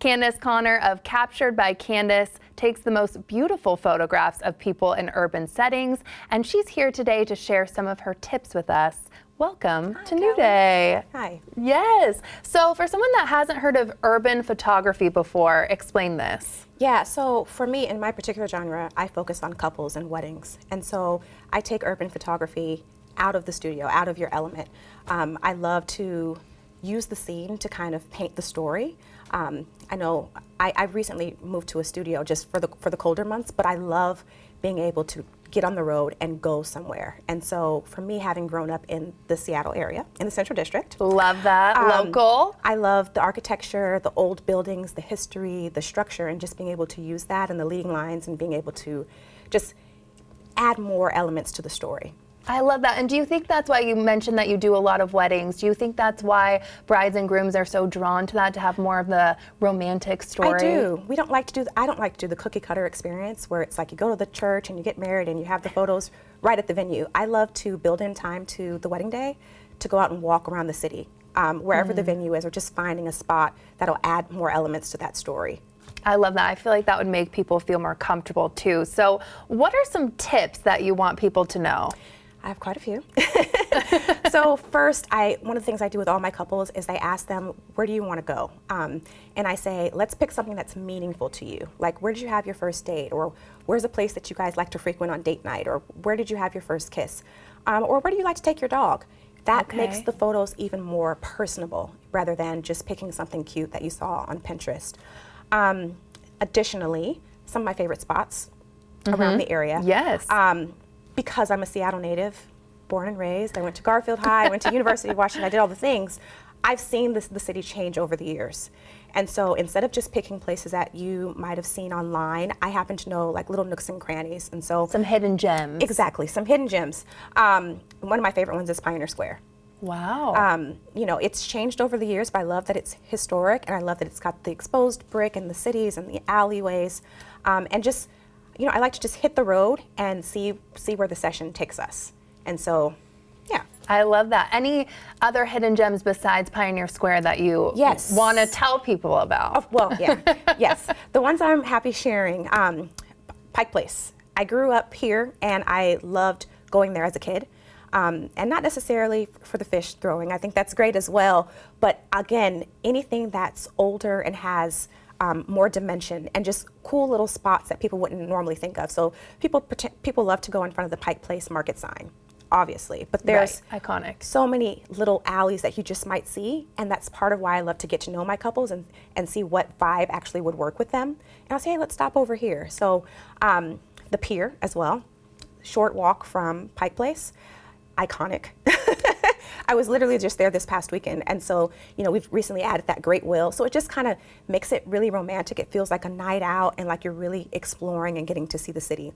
Candace Connor of Captured by Candace takes the most beautiful photographs of people in urban settings, and she's here today to share some of her tips with us. Welcome to New Day. Hi. Yes. So for someone that hasn't heard of urban photography before, explain this. Yeah, so for me, in my particular genre, I focus on couples and weddings. And so I take urban photography out of the studio, out of your element. I love to use the scene to kind of paint the story. I know I've recently moved to a studio just for the colder months, but I love being able to get on the road and go somewhere. And so for me, having grown up in the Seattle area, in the Central District. Love that, local. I love the architecture, the old buildings, the history, the structure, and just being able to use that and the leading lines and being able to just add more elements to the story. I love that. And do you think that's why you mentioned that you do a lot of weddings? Do you think that's why brides and grooms are so drawn to that, to have more of the romantic story? I do. I don't like to do the cookie cutter experience where it's like you go to the church and you get married and you have the photos right at the venue. I love to build in time to the wedding day to go out and walk around the city, wherever the venue is, or just finding a spot that'll add more elements to that story. I love that. I feel like that would make people feel more comfortable too. So what are some tips that you want people to know? I have quite a few. So first, one of the things I do with all my couples is I ask them, where do you want to go? And I say, let's pick something that's meaningful to you. Like, where did you have your first date? Or where's a place that you guys like to frequent on date night? Or where did you have your first kiss? Or where do you like to take your dog? That makes the photos even more personable rather than just picking something cute that you saw on Pinterest. Additionally, some of my favorite spots around the area. Yes. Because I'm a Seattle native, born and raised, I went to Garfield High, I went to University of Washington, I did all the things. I've seen the city change over the years. And so instead of just picking places that you might have seen online, I happen to know like little nooks and crannies. And so some hidden gems. Exactly, some hidden gems. One of my favorite ones is Pioneer Square. Wow. You know, it's changed over the years, but I love that it's historic, and I love that it's got the exposed brick and the cities and the alleyways, and just, you know, I like to just hit the road and see where the session takes us. And so, yeah. I love that. Any other hidden gems besides Pioneer Square that you want to tell people about? Oh, well, yeah, yes. The ones I'm happy sharing, Pike Place. I grew up here and I loved going there as a kid. And not necessarily for the fish throwing. I think that's great as well. But again, anything that's older and has more dimension and just cool little spots that people wouldn't normally think of. So people love to go in front of the Pike Place market sign, obviously, but there's iconic. So many little alleys that you just might see, and that's part of why I love to get to know my couples and see what vibe actually would work with them. And I'll say, hey, let's stop over here. So the pier as well, short walk from Pike Place, iconic. I was literally just there this past weekend, and so, you know, we've recently added that Great Wheel, so it just kind of makes it really romantic. It feels like a night out and like you're really exploring and getting to see the city.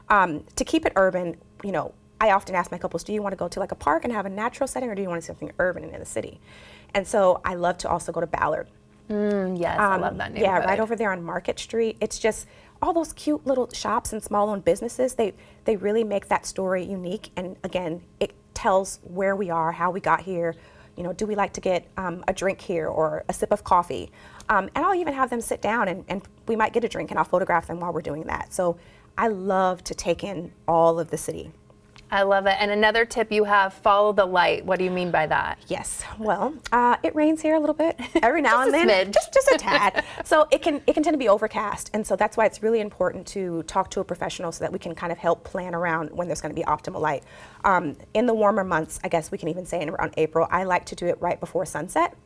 To keep it urban, you know, I often ask my couples, do you want to go to like a park and have a natural setting, or do you want to see something urban and in the city? And so I love to also go to Ballard. Yes, I love that neighborhood. Yeah, right over there on Market Street. It's just all those cute little shops and small-owned businesses. They really make that story unique. And again, it tells where we are, how we got here. You know, do we like to get a drink here or a sip of coffee? And I'll even have them sit down and we might get a drink, and I'll photograph them while we're doing that. So I love to take in all of the city. I love it. And another tip you have, follow the light. What do you mean by that? Yes. Well, it rains here a little bit every now and then. Smidge. Just a tad. So it can tend to be overcast. And so that's why it's really important to talk to a professional so that we can kind of help plan around when there's going to be optimal light. In the warmer months, I guess we can even say in around April, I like to do it right before sunset.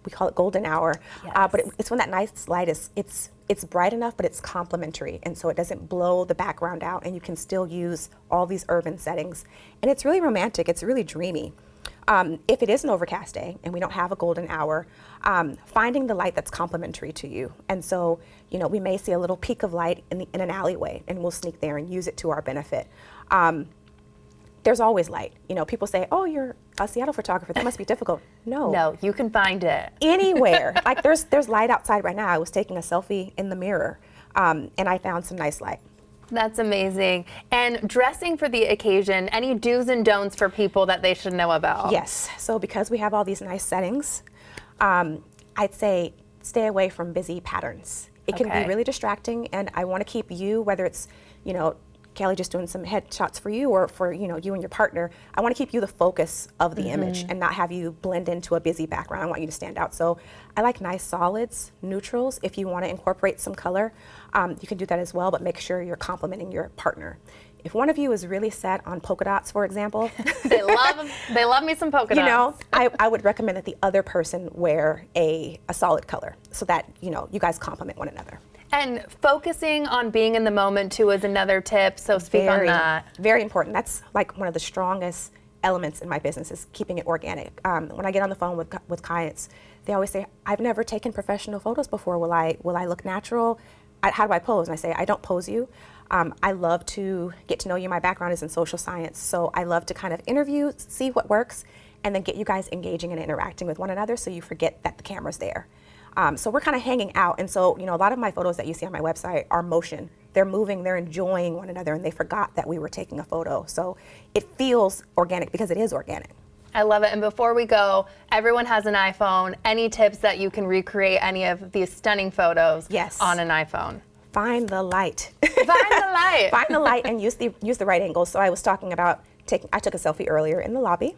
We call it golden hour. Yes. But it's when that nice light it's bright enough, but it's complementary, and so it doesn't blow the background out, and you can still use all these urban settings. And it's really romantic, it's really dreamy. If it is an overcast day and we don't have a golden hour, finding the light that's complementary to you. And so, you know, we may see a little peak of light in an alleyway, and we'll sneak there and use it to our benefit. There's always light. You know, people say, oh, you're a Seattle photographer, that must be difficult. No, you can find it. Anywhere. Like there's light outside right now. I was taking a selfie in the mirror, and I found some nice light. That's amazing. And dressing for the occasion, any do's and don'ts for people that they should know about? Yes. So because we have all these nice settings, I'd say stay away from busy patterns. It can Okay. be really distracting, and I want to keep you, whether it's, you know, Kelly just doing some headshots for you or for, you know, you and your partner, I want to keep you the focus of the image and not have you blend into a busy background. I want you to stand out. So I like nice solids, neutrals. If you want to incorporate some color, you can do that as well, but make sure you're complimenting your partner. If one of you is really set on polka dots, for example, They love me some polka dots. you know, I would recommend that the other person wear a solid color so that, you know, you guys complement one another. And focusing on being in the moment too is another tip, so speak on that. Very important. That's like one of the strongest elements in my business is keeping it organic. When I get on the phone with clients, they always say, I've never taken professional photos before. Will I look natural? How do I pose? And I say, I don't pose you. I love to get to know you. My background is in social science, so I love to kind of interview, see what works, and then get you guys engaging and interacting with one another so you forget that the camera's there. So we're kind of hanging out, and so, you know, a lot of my photos that you see on my website are motion. They're moving, they're enjoying one another, and they forgot that we were taking a photo. So it feels organic because it is organic. I love it. And before we go, everyone has an iPhone. Any tips that you can recreate any of these stunning photos Yes. on an iPhone? Find the light. Find the light. Find the light and use the right angle. So I was talking about I took a selfie earlier in the lobby,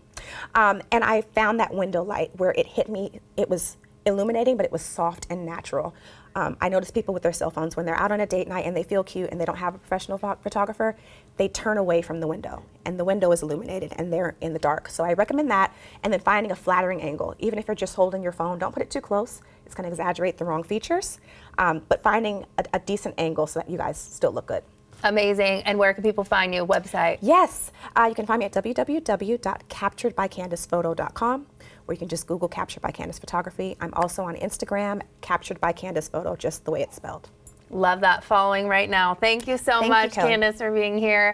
and I found that window light where it hit me. It was illuminating, but it was soft and natural. I notice people with their cell phones when they're out on a date night and they feel cute and they don't have a professional photographer, they turn away from the window, and the window is illuminated and they're in the dark. So I recommend that, and then finding a flattering angle. Even if you're just holding your phone, don't put it too close. It's going to exaggerate the wrong features, but finding a decent angle so that you guys still look good. Amazing. And where can people find you? Website? Yes, you can find me at www.capturedbycandacephoto.com, or you can just Google Captured by Candace Photography. I'm also on Instagram, Captured by Candace Photo, just the way it's spelled. Love that following right now. Thank you so Thank you, much, Kelly. Candace, for being here.